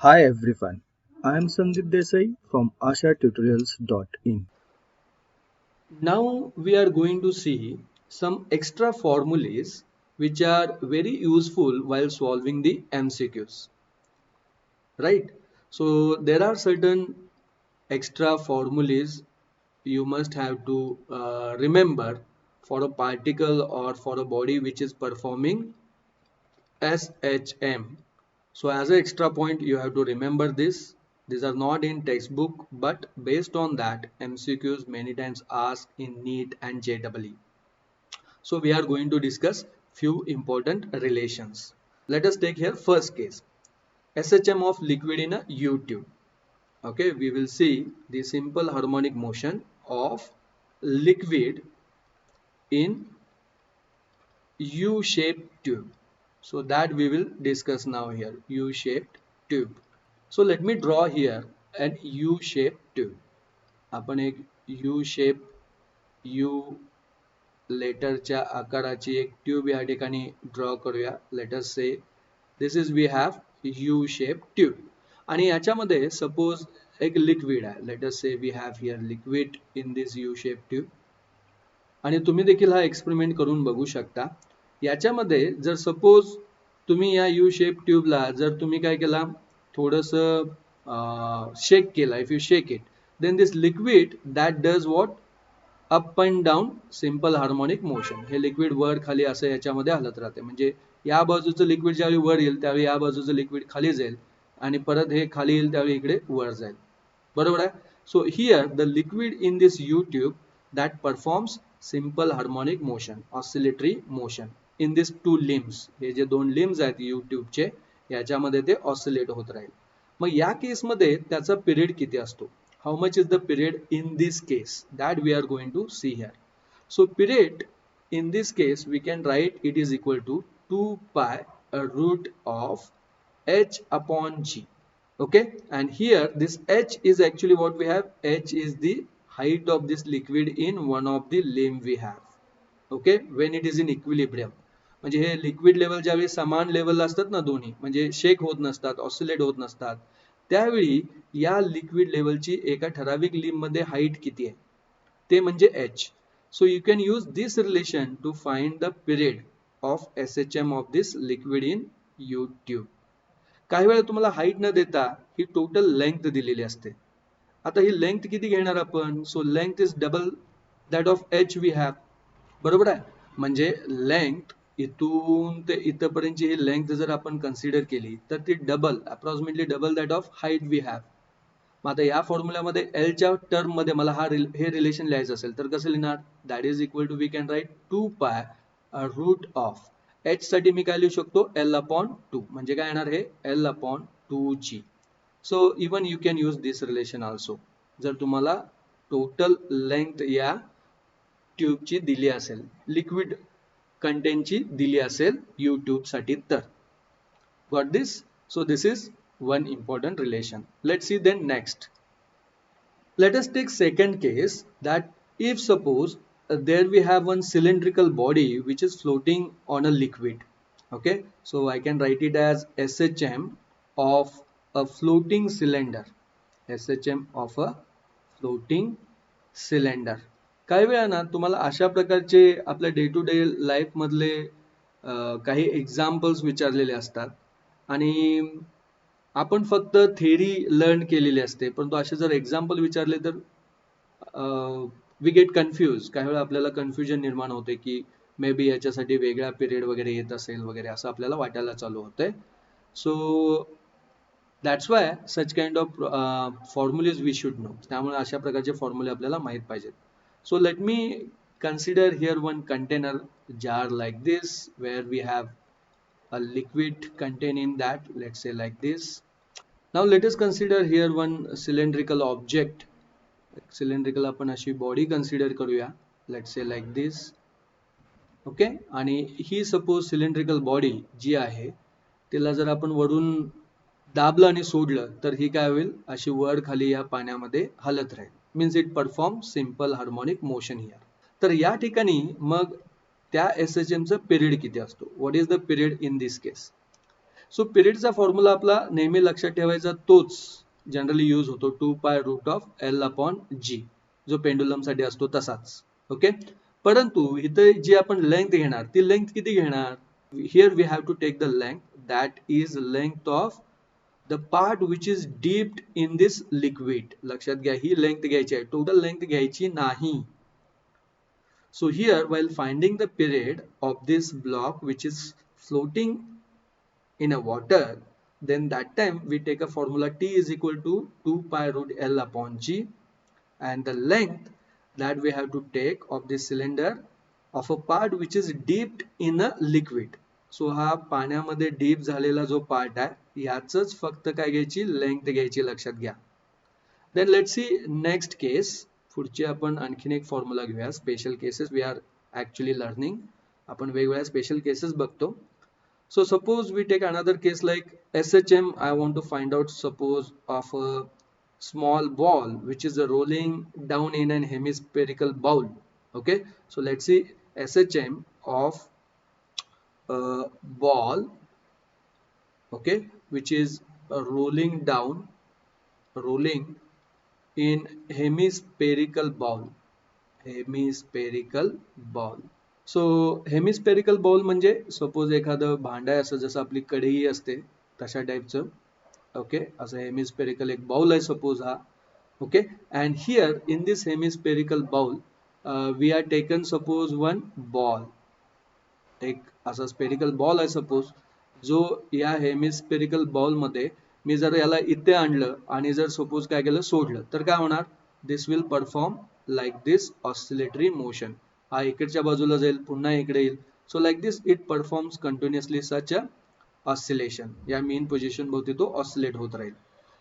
Hi everyone, I am Sandeep Desai from AshaTutorials.in. Now we are going to see some extra formulas which are very useful while solving the MCQs, right? So there are certain extra formulas you must have to remember for a particle or for a body which is performing SHM. So as an extra point, you have to remember this. These are not in textbook, but based on that, MCQs many times ask in NEET and JEE. So we are going to discuss few important relations. Let us take here first case. SHM of liquid in a U tube. Okay, we will see the simple harmonic motion of liquid in U-shaped tube. So that we will discuss now here. U-shaped tube. So let me draw here an U-shaped tube. आपण एक U-shape U लेटरच्या आकाराची एक tube या ठिकाणी draw करूया. Let us say this is we have U shape tube आणि याच्यामध्ये suppose एक लिक्विड आहे. Let us say we have here liquid in this U shape tube आणि तुम्ही देखील हा एक्सपेरिमेंट करून बघू शकता. याच्यामध्ये जर सपोज तुम्ही या यू शेप ट्यूबला जर तुम्ही काय केला थोडंसं शेक केला, if you shake it then this liquid that does what up and down simple harmonic motion. हे लिक्विड वर खाली असं याच्यामध्ये हलत राहते. म्हणजे या बाजूचं लिक्विड ज्यावेळी वर येईल त्यावेळी या बाजूचं लिक्विड खाली जाईल आणि परत हे खाली येईल त्यावेळी इकडे वर जाईल. बरोबर आहे. So here the liquid in this U tube that performs simple harmonic motion, oscillatory motion in this two limbs. हे जे दोन लिम्स आहेत यू ट्यूबचे याच्यामध्ये ते ऑसिलेट होत राहील. मग या केसमध्ये त्याचा पिरियड किती असतो? How much is the period in this case? That we are going to see here. So period in this case we can write it is equal to 2 pi root of h upon g. Okay, and here this h is actually what we have. H is the height of this liquid in one of the limb we have. Okay, when it is in equilibrium. म्हणजे हे liquid level ज्यावेळी समान लेवलला असतात ना दोन्ही, म्हणजे shake होत नसतात, ऑसिलेट होत नसतात, त्यावेळी या लिक्विड लेवलची एका ठराविक लिंब मध्ये हाईट किती आहे ते म्हणजे H. So you can use this relation to find the period of SHM of this liquid in U tube. काही वेळा तुम्हाला हाईट न देता ही टोटल लेंथ दिलेली असते. आता ही लेंथ किती घेणार आपण? So length is double that of H we have. बरोबर आहे. म्हणजे लेंथ इथून ते इथपर्यंतची ही लेंथ जर आपण कन्सिडर केली तर ती double, approximately double that of height we have. मग आता या फॉर्म्युल्यामध्ये एलच्या टर्म मध्ये मला हे रिलेशन लिहायचं असेल तर कसं लिहिणार? That is equal to we can write 2 pi root of H साठी मी काय लिहू शकतो? L upon 2. म्हणजे काय येणार? हे L upon 2g. So even you can use this relation also जर तुम्हाला टोटल लेंथ या ट्यूबची दिली असेल, लिक्विड कंटेंटची दिली असेल YouTube साठी तर. Got this? So this is one important relation. Let's see then next. Let us take second case that if suppose there we have one cylindrical body which is floating on a liquid. Okay, so I can write it as SHM of a floating cylinder. SHM of a floating cylinder. काही वेळा ना तुम्हाला अशा प्रकारचे आपल्या day to day life मधले काही examples विचारलेले असतात आणि आपण फक्त थेरी लर्न केलेली असते, परंतु असे जर एक्झाम्पल विचारले तर वी गेट कन्फ्यूज. काही वेळा आपल्याला कन्फ्युजन निर्माण होते की मे बी याच्यासाठी वेगळा पिरियड वगैरे येत असेल वगैरे असं आपल्याला वाटायला चालू होतंय. So that's why such kind of formulae we should know. त्यामुळे अशा प्रकारचे फॉर्म्युले आपल्याला माहीत पाहिजेत. So let me consider here one container jar like this where we have a liquid contained in that, let's say like this. Now let us consider here one cylindrical object. Cylindrical आपण अशी body consider करूया, let's say like this. Okay, आणि ही suppose cylindrical body जी आहे तिला जर आपण वरून दाबलं आणि सोडलं तर ही काय होईल? अशी वर खाली या पाण्यामध्ये हलत राहील. Means it perform simple harmonic motion here. तर या ठिकाणी मग त्या एसएचएमचा पिरियड किती असतो? What is the period in this case? So पिरियडचा फॉर्म्युला आपला नेहमी लक्षात ठेवायचा तोच जनरली यूज होतो 2π√L/g जो पेंडुलम साठी असतो तसाच. ओके, परंतु इथे जी आपण लेंथ घेणार ती लेंथ किती घेणार? Here we have to take the length that is length of the part which is dipped in this liquid. लक्षात घ्या, ही लेंथ घ्यायची आहे, टोटल लेंथ घ्यायची नाही. So here, while finding the period of this block which is floating in a water, then that time we take a formula T is equal to 2π√L/g, and the length that we have to take of this cylinder of a part which is dipped in a liquid. So हा पाण्यामध्ये deep झालेला जो part आहे याचंच फक्त काय घ्यायची, length घ्यायची, लक्षात घ्या. Then let's see next case. पुढची आपण आणखीन एक फॉर्म्युला घेऊया. Special cases we are actually learning. आपण वेगवेगळ्या स्पेशल केसेस बघतो. So suppose we take another case like SHM. I want to find out suppose of a small ball which is rolling down in an hemispherical bowl. Okay, so let's see SHM of a ball, okay, which is rolling down, rolling in hemispherical ball. Hemispherical ball. So hemispherical bowl म्हणजे suppose एखादं भांड आहे, असं जसं आपली कढई असते तशा टाईपचं. ओके, असं हेमिस्पेरिकल एक बाउल आहे सपोज हा. Okay, and here in this hemispherical bowl we are taken suppose one ball. एक असा स्पेरिकल बॉल आहे सपोज, जो या हेमिस्पेरिकल बॉल मध्ये मी जर याला इथे आणलं आणि जर सपोज काय केलं, सोडलं, तर काय होणार? This will perform like this oscillatory motion. हा इकडच्या बाजूला जाईल, पुन्हा इकडे येईल. So like this it performs continuously such a oscillation. या मेन पोझिशन भोवती तो ऑसिलेट होत राहील.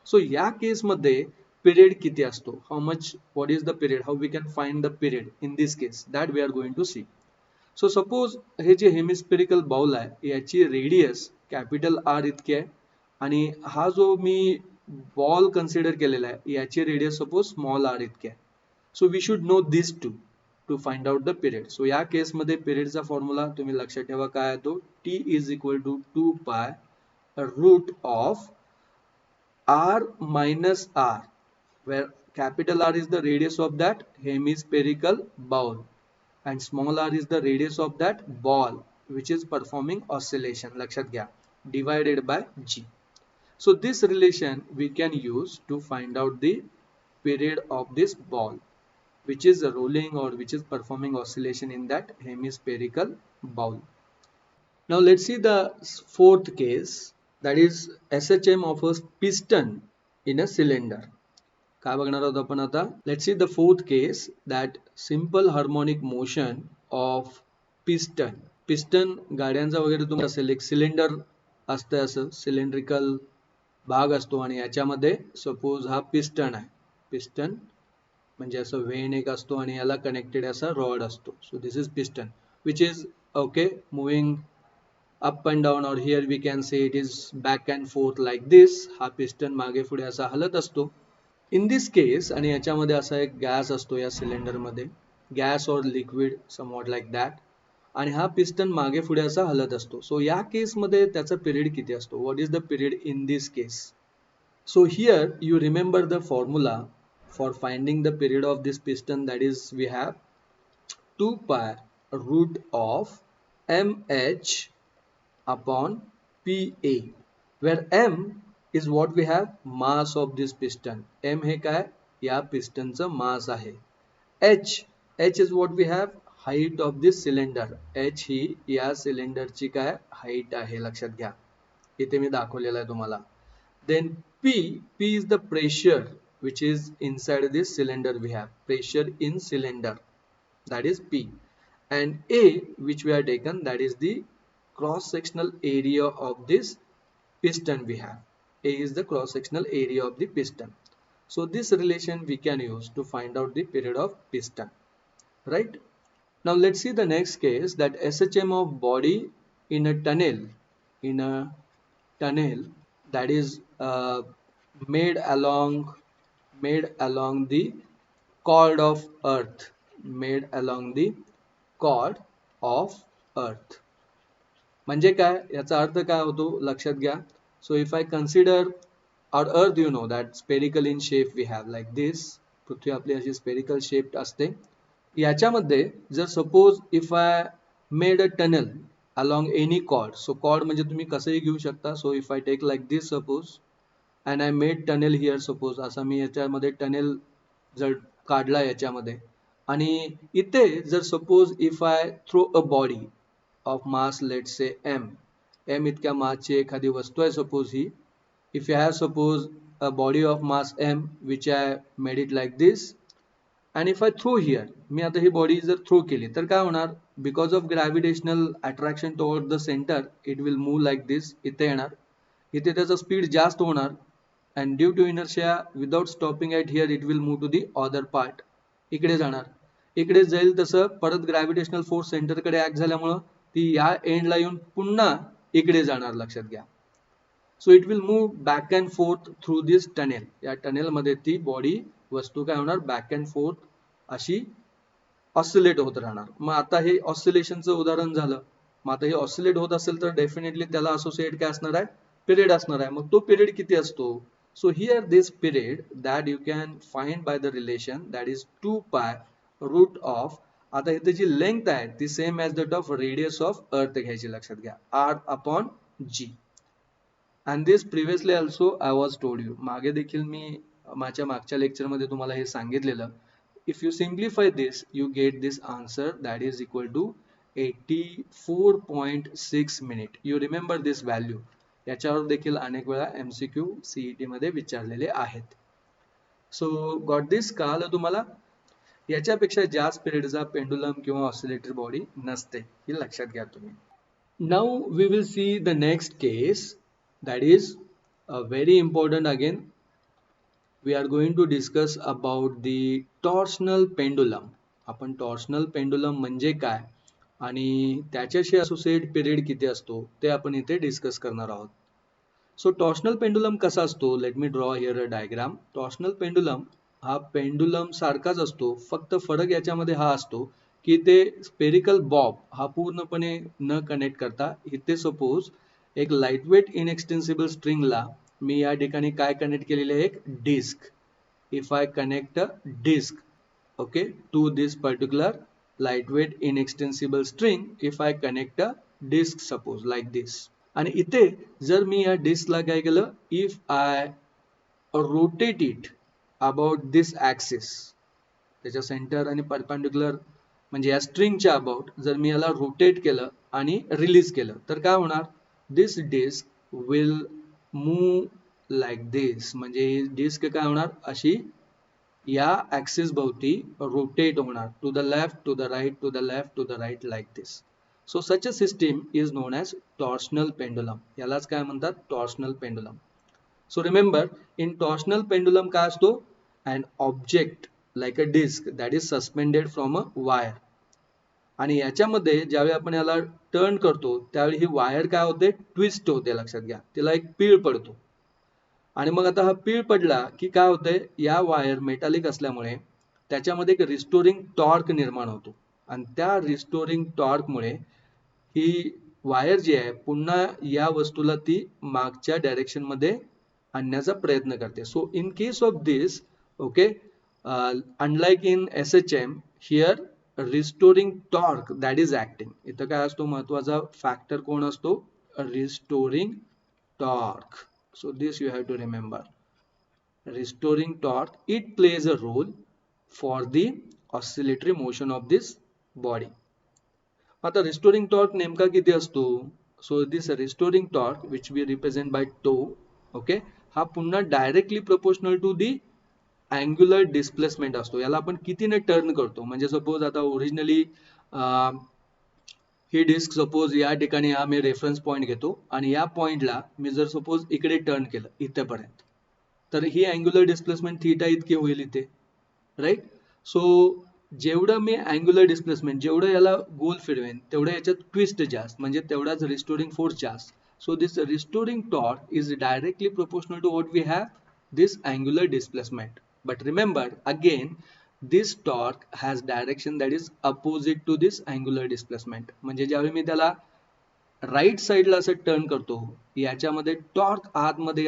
सो या केसमध्ये पिरियड किती असतो, how much, what is the period, how we can find the period in this case, that we are going to see. So suppose हे जे हेमिस्पेरिकल बाउल आहे याची रेडियस कॅपिटल आर इतकी आहे, आणि हा जो मी बॉल कन्सिडर केलेला आहे याची रेडियस सपोज स्मॉल आर इतकी आहे. So we should know this to find out the period. So या केसमध्ये पिरियडचा फॉर्म्युला तुम्ही लक्षात ठेवा काय आहे तो, T is equal to 2π√of r minus r, where capital R is the radius of that hemispherical bowl and small r is the radius of that ball which is performing oscillation. लक्षात घ्या, divided by g. So this relation we can use to find out the period of this ball which is rolling or which is performing oscillation in that hemispherical bowl. Now let's see the fourth case, that is SHM of a piston in a cylinder. काय बघणार आहोत आपण आता? Let's see the fourth case, that simple harmonic motion of piston. Piston गाड्यांचा वगैरे तुम्हाला असेल, एक सिलेंडर असतं, असं सिलेंड्रिकल भाग असतो आणि याच्यामध्ये सपोज हा पिस्टन आहे. पिस्टन म्हणजे असं वेन एक असतो आणि याला कनेक्टेड असा रॉड असतो. So this is piston which is okay moving up and down, और here we can say it is back and forth like this. हा पिस्टन मागे पुढे असा हलत असतो. इन दिस केस, आणि याच्यामध्ये असा एक गॅस असतो या सिलेंडरमध्ये, गॅस और लिक्विड समवॉट लाईक दॅट, आणि हा पिस्टन मागे पुढे असा हलत असतो. सो या केसमध्ये त्याचा पिरियड किती असतो, what is the period in this case? So here you remember the formula for finding the period of this piston, that is we have 2π√of mh upon pa, where m is what we have mass of this piston. m हे काय, या पिस्टनचं मास आहे. h is what we have height of this cylinder. h ही या सिलेंडरची काय height आहे, लक्षात घ्या, इथे मी दाखवलेलं आहे तुम्हाला. Then p is the pressure which is inside this cylinder. We have pressure in cylinder, that is P, and A which we are taken, that is the cross sectional area of this piston. We have A is the cross sectional area of the piston. So this relation we can use to find out the period of piston, right? Now let's see the next case, that SHM of body in a tunnel, that is made along the cord of earth. म्हणजे काय, याचा अर्थ काय होतो लक्षात घ्या. सो if I consider our earth, you know that spherical in shape we have like this. पृथ्वी आपली अशी स्पेरिकल शेप्ड असते. याच्यामध्ये जर suppose if I made a tunnel along any chord, so chord म्हणजे तुम्ही कसंही घेऊ शकता. So if I take like this suppose and I made tunnel here, suppose असा मी याच्यामध्ये टनेल जर काढला याच्यामध्ये, आणि इथे जर suppose if I throw a body of mass let say M इतक्या मासची एखादी वस्तू आहे सपोज ही. If you have suppose a body of mass m which I made it like this, and if I throw here, मी आता ही body जर थ्रो केली तर काय होणार, because of gravitational attraction toward the centre it will move like this. इथे येणार, इथे त्याचा स्पीड जास्त होणार, and due to inertia without stopping at here it will move to the other part. इकडे जाणार, इकडे जाईल तसं परत ग्रॅव्हिटेशनल फोर्स सेंटरकडे ऍक्ट झाल्यामुळं ती या एंडला येऊन पुन्हा इकडे जाणार, लक्षात घ्या. So it will move back and fourth through this tunnel. या टनेलमध्ये ती बॉडी वस्तू काय होणार, बॅक अँड फोर्थ अशी ऑसिलेट होत राहणार. मग आता हे ऑसिलेशनचं उदाहरण झालं. मग आता हे ऑसिलेट होत असेल तर डेफिनेटली त्याला असोसिएट काय असणार आहे, पिरियड असणार आहे. मग तो पिरियड किती असतो. So here this period that you can find by the relation that is 2 pi root of, आता इथे जी लेंथ आहे ती same as that of radius of earth घ्यायची, लक्षात घ्या, R upon g. And this previously also I was told you, मागे देखील मी माझ्या मागच्या लेक्चरमध्ये तुम्हाला हे सांगितलेलं. If you simplify this you get this answer that is equal to 84.6 minute. You remember this value. याच्यावर देखील अनेक वेळा MCQ CET मध्ये विचारलेले आहेत. सो गॉट दिस, कळालं तुम्हाला. याच्यापेक्षा जास्त पिरियडचा पेंडुलम किंवा ऑसिलेटरी बॉडी नसते, हे लक्षात घ्या तुम्ही. Now we will see the next case. That is very important again. We are going to discuss about the torsional pendulum. आपण टॉर्शनल पेंडुलम म्हणजे काय आणि त्याच्याशी असोसिएट पिरियड किती असतो ते आपण इथे डिस्कस करणार आहोत. सो टॉर्शनल पेंडुलम कसा असतो, let me draw here a diagram. Torsional pendulum हा पेंडुलम सारखाच असतो, फक्त फरक याच्यामध्ये हा असतो की ते स्पेरिकल बॉब हा पूर्णपणे न कनेक्ट करता इथे सपोज एक लाईटवेट इनएक्सटेन्सिबल स्ट्रिंगला मी या ठिकाणी काय कनेक्ट केलेले आहे, एक disc. If I connect a disc okay to this particular lightweight inextensible string, if I connect a disk suppose like this. आणि इथे जर मी या डिस्कला काय केलं, if I rotate it about this axis, त्याच्या सेंटर आणि परपेंडिक्युलर म्हणजे या स्ट्रिंगच्या अबाउट जर मी याला रोटेट केलं आणि रिलीज केलं तर काय होणार, this disc will move like this. म्हणजे ही डिस्क काय होणार, अशी या ऍक्सिस भोवती रोटेट होणार, to the left, to the right, to the left, to the right, like this. So such a system is known as torsional pendulum. यालाच काय म्हणतात, torsional pendulum. So remember, in torsional pendulum काय असतो, an object like a disc that is suspended from a wire. आणि याच्यामध्ये ज्यावेळी आपण याला टर्न करतो त्यावेळी ही वायर काय होते, ट्विस्ट होते, लक्षात घ्या, तिला एक पीळ पडतो. आणि मग आता हा पीळ पडला की काय होतंय, या वायर मेटालिक असल्यामुळे त्याच्यामध्ये एक रिस्टोरिंग टॉर्क निर्माण होतो. आणि त्या रिस्टोरिंग टॉर्कमुळे ही वायर जी आहे पुन्हा या वस्तूला ती मागच्या डायरेक्शन मध्ये आणण्याचा प्रयत्न करते. So in case of this okay, unlike in SHM here restoring torque that is acting. इथं काय असतो, महत्वाचा फॅक्टर कोण असतो, restoring torque. So this you have to remember. Restoring torque, it plays a role for the oscillatory motion of this body. आता restoring torque नेमका किती असतो, so this restoring torque which we represent by tau, okay, हा पुन्हा directly proportional to the angular displacement असतो. याला आपण कितीने turn करतो, म्हणजे सपोज आता ओरिजिनली ही डिस्क सपोज या ठिकाणी हा मी रेफरन्स पॉईंट घेतो आणि या पॉईंटला मी जर सपोज इकडे टर्न केलं इथेपर्यंत, तर ही अँग्युलर डिस्प्लेसमेंट थीटा इतकी होईल इथे, राईट. सो जेवढं मी अँग्युलर डिस्प्लेसमेंट जेवढं याला गोल फिरवेन तेवढं याच्यात ट्विस्ट जास्त, म्हणजे तेवढाच रिस्टोरिंग फोर्स जास्त. So this restoring torque is directly proportional to what we have, this angular displacement. But remember again, this torque has direction that is opposite to this angular displacement. म्हणजे ज्यावेळी मी त्याला right साईडला असं turn करतो, याच्यामध्ये torque आतमध्ये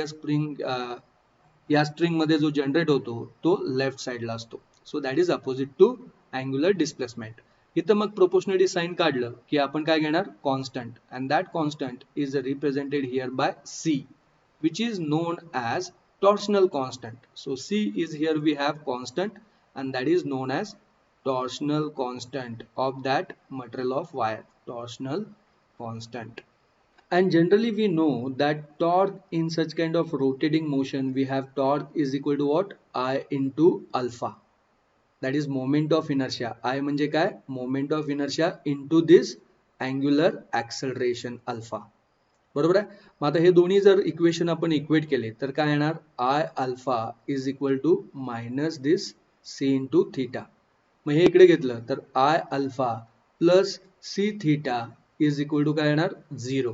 या string मध्ये जो जनरेट होतो तो लेफ्ट साईडला असतो. So that is opposite to angular displacement. इथं मग प्रोपोर्शनली साइन काढलं की आपण काय घेणार, constant, and that constant is represented here by C, which is known as torsional constant. So C is here we have constant, and that is known as torsional constant of that material of wire, torsional constant. And generally we know that torque in such kind of rotating motion, we have torque is equal to what, I into alpha, that is moment of inertia. I म्हणजे काय, moment of inertia into this angular acceleration alpha. बरोबर आहे. मग आता हे दोन्ही जर equation आपण equate केले तर काय येणार, I alpha is equal to minus this C into theta. मग हे इकडे घेतलं तर I alpha plus C theta is equal to काय येणार, 0.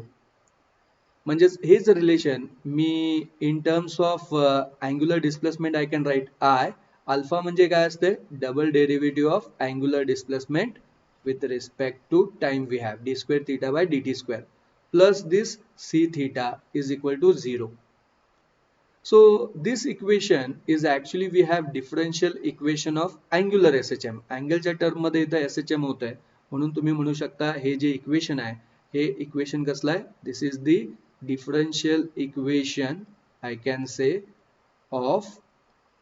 म्हणजेच हेच रिलेशन मी in terms of angular displacement I can write I alpha म्हणजे काय असते, double derivative of angular displacement with respect to time we have d square theta by dt square plus this c theta is equal to 0. So this equation is actually we have differential equation of angular SHM. angle च्या term मध्ये इथं SHM होत आहे, म्हणून तुम्ही म्हणू शकता हे जे equation आहे हे इक्वेशन कसलं आहे, this is the differential equation I can say of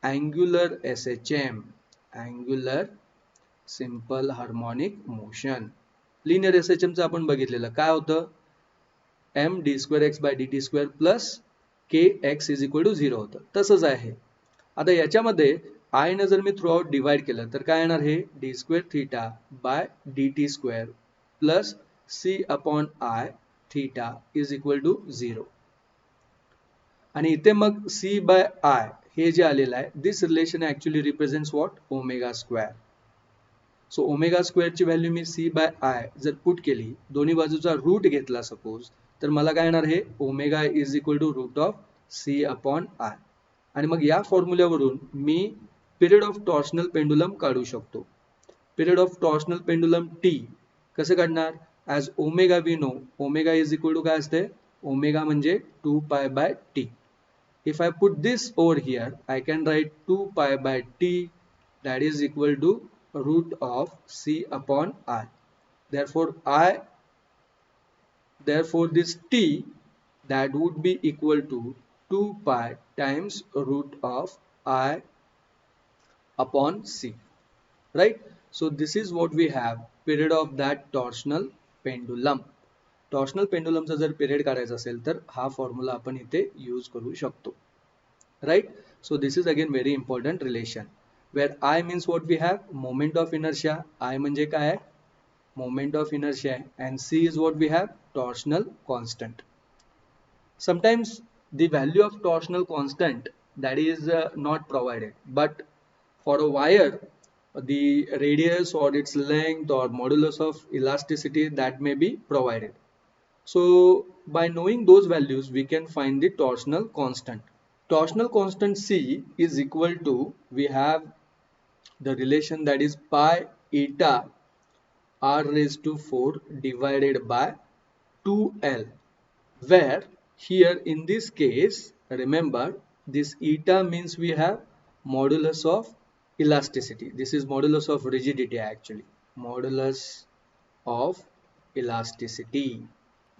angular SHM, angular simple harmonic motion. Linear SHM चं आपण बघितलेलं काय होतं, m d square x by d t square plus k x is equal to 0 होतं. तसंच आहे. आता याच्यामध्ये आय न जर मी थ्रू आउट डिवाइड केलं तर काय येणार, हे d square theta by d t square plus C upon I theta is equal to 0. आणि इथे मग सी बाय आय हे जे आलेलं आहे, this relation actually represents what, omega square. सो ओमेगा स्क्वेअरची व्हॅल्यू मी सी बाय आय जर पुट केली, दोन्ही बाजूचा रूट घेतला सपोज, तर मला काय येणार, हे omega is equal to root of C upon I. आणि मग या फॉर्म्युल्यावरून मी पिरियड ऑफ टॉर्शनल पेंडुलम काढू शकतो. Period of torsional pendulum T कसं काढणार, as omega we know, omega is equal to काय असते, ओमेगा म्हणजे 2 pi by T. If I put this over here I can write 2 pi by T that is equal to root of c upon I. Therefore this t that would be equal to 2 pi times root of I upon c, right? So this is what we have, period of that torsional pendulum. Torsional पेंडुलमचा जर period काढायचा असेल तर हा formula आपण इथे use करू शकतो, right? So this is again very important relation. where I means what we have, moment of inertia. I म्हणजे काय आहे, moment of inertia, and C is what we have, torsional constant. Sometimes the value of torsional constant that is not provided, but for a wire the radius or its length or modulus of elasticity that may be provided. So by knowing those values we can find the torsional constant. Torsional constant C is equal to, we have the relation that is pi eta r raised to 4 divided by 2L, where here in this case remember this eta means we have modulus of elasticity, this is modulus of rigidity actually, modulus of elasticity.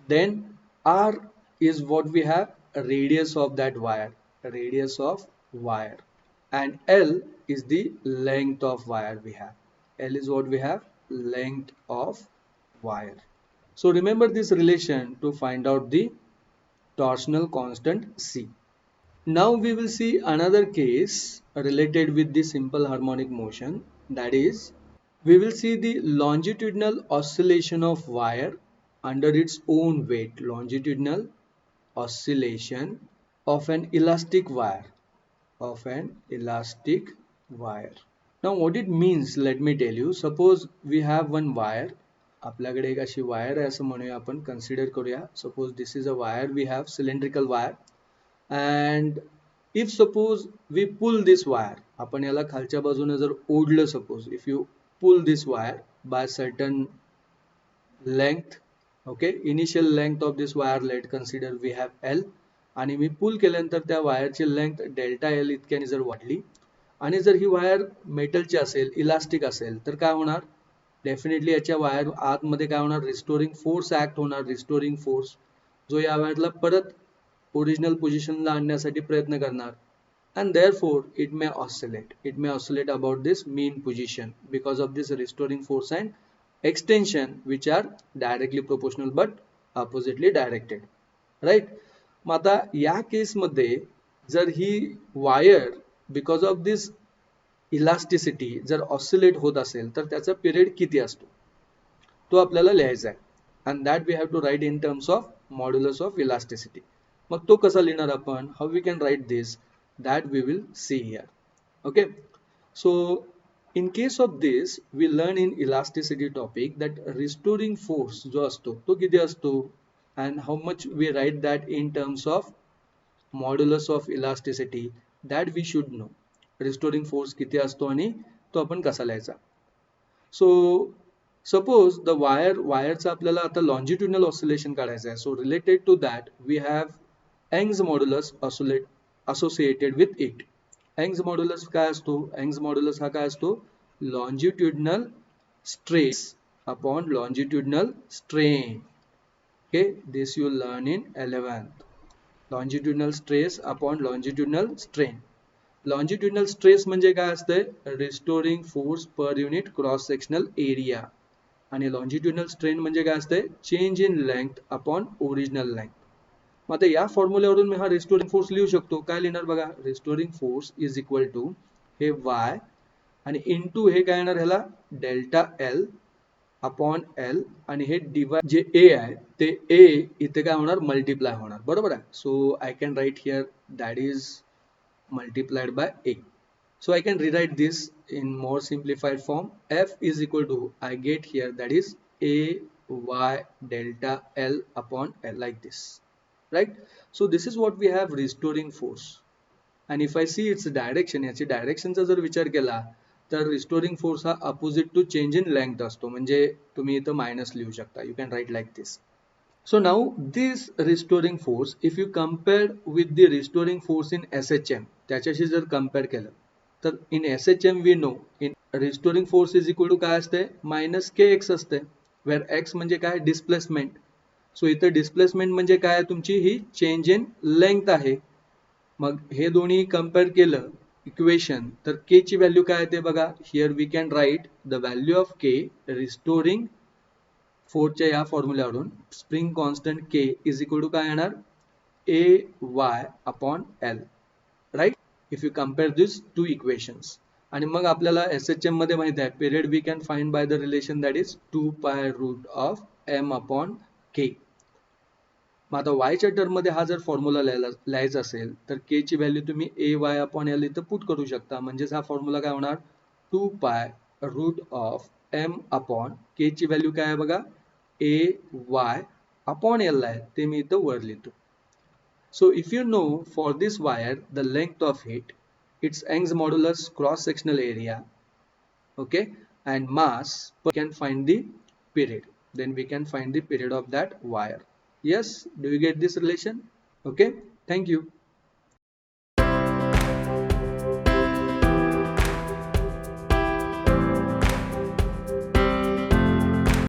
Then r is what we have, radius of that wire, radius of wire, and L is the length of wire we have. L is what we have, length of wire. So remember this relation to find out the torsional constant C. Now we will see another case related with the simple harmonic motion, that is we will see the longitudinal oscillation of wire under its own weight, longitudinal oscillation of an elastic wire, of an elastic wire. Now what it means, let me tell you. Suppose we have one wire, आपल्याकडे एक अशी wire आहे असं म्हणूया आपण, consider करूया. Suppose this is a wire, we have cylindrical wire, and if suppose we pull this wire, आपण याला खालच्या बाजूने जर ओढलं, suppose if you pull this wire by certain length, okay. Initial length of this wire let consider we have L, आणि मी पुल केल्यानंतर त्या वायरची लेंथ डेल्टा एल इतक्याने जर वाढली आणि जर ही वायर मेटलची असेल, इलास्टिक असेल, तर काय होणार, डेफिनेटली याच्या वायर आतमध्ये काय होणार, रिस्टोरिंग फोर्स ऍक्ट होणार, रिस्टोरिंग फोर्स, जो या वायरला परत ओरिजिनल पोझिशनला आणण्यासाठी प्रयत्न करणार. And therefore it may oscillate about this mean position because of this restoring force and extension, which are directly proportional but oppositely directed, right. मग आता या केसमध्ये जर ही wire because of this elasticity जर ऑसिलेट होत असेल तर त्याचा पिरियड किती असतो तो आपल्याला लिहायचा आहे. And that we have to write in terms of modulus of elasticity. मग तो कसा लिहिणार आपण, how we can write this, that we will see here. Okay, so in case of this we learn in elasticity topic that restoring force जो असतो तो किती असतो, and how much we write that in terms of modulus of elasticity, that we should know. Restoring force किती असतो आणि तो आपण कसा लिहायचा. So suppose the wireचा आपल्याला आता longitudinal oscillation काढायचा आहे. So related to that we have Young's modulus associated with it. Young's modulus काय असतो, Young's modulus हा काय असतो, longitudinal stress upon longitudinal strain. Okay, this you learn in 11th. Longitudinal stress upon longitudinal strain. Longitudinal stress म्हणजे काय असते, restoring force per unit cross sectional area, आणि longitudinal strain म्हणजे काय असते, change in length upon original length. मग आता या फॉर्म्युल्यावरून मी हा रिस्टोरिंग फोर्स लिहू शकतो. काय लिहिणार बघा, restoring force is equal to हे वाय आणि इनटू हे काय येणार, ह्याला डेल्टा एल अपॉन एल, आणि हे डिवाइड जे ए आहे ते ए इथे काय होणार, मल्टिप्लाय होणार, बरोबर आहे. So I can write here that is multiplied by A. So I can rewrite this in more simplified form. F is equal to, I get here, that is A y delta L upon L, like this, right. So this is what we have, restoring force. And if I see its direction, याची डायरेक्शनचा जर विचार केला तर restoring force हा opposite to change in length असतो, म्हणजे तुम्ही इथं मायनस लिहू शकता. You can write like this. So now this restoring force, if you compare with the restoring force in SHM, त्याच्याशी जर कंपेअर केलं तर इन SHM we know in restoring force is equal to काय असते, मायनस kx असते, wear x म्हणजे काय, displacement. सो इथं डिस्प्लेसमेंट म्हणजे काय, तुमची ही चेंज इन लेंथ आहे. मग हे दोन्ही कंपेअर केलं इक्वेशन तर k ची व्हॅल्यू काय येते बघा, here we can write the value of k restoring फोर्सच्या या फॉर्म्युल्यावरून spring constant k is equal to काय येणार, A Y upon L, right. If you compare this two equations. आणि मग आपल्याला SHM मध्ये माहिती आहे period we can find by the relation that is 2 root of m upon k. मग आता वायच्या टर्म मध्ये हा जर फॉर्म्युला लिहायचा असेल तर k ची व्हॅल्यू तुम्ही ए वाय अपॉन एल इथं पुट करू शकता. म्हणजेच हा फॉर्म्युला काय होणार, 2 root of m upon k ची व्हॅल्यू काय आहे बघा, ए वाय अपॉन एल आहे, ते मी इथं वर लिहितो. So if you know for this wire the length of it, its Young's modulus cross sectional area, okay, and mass, we can find the period. Then we can find the period of that wire. Yes, do you get this relation? Okay, thank you.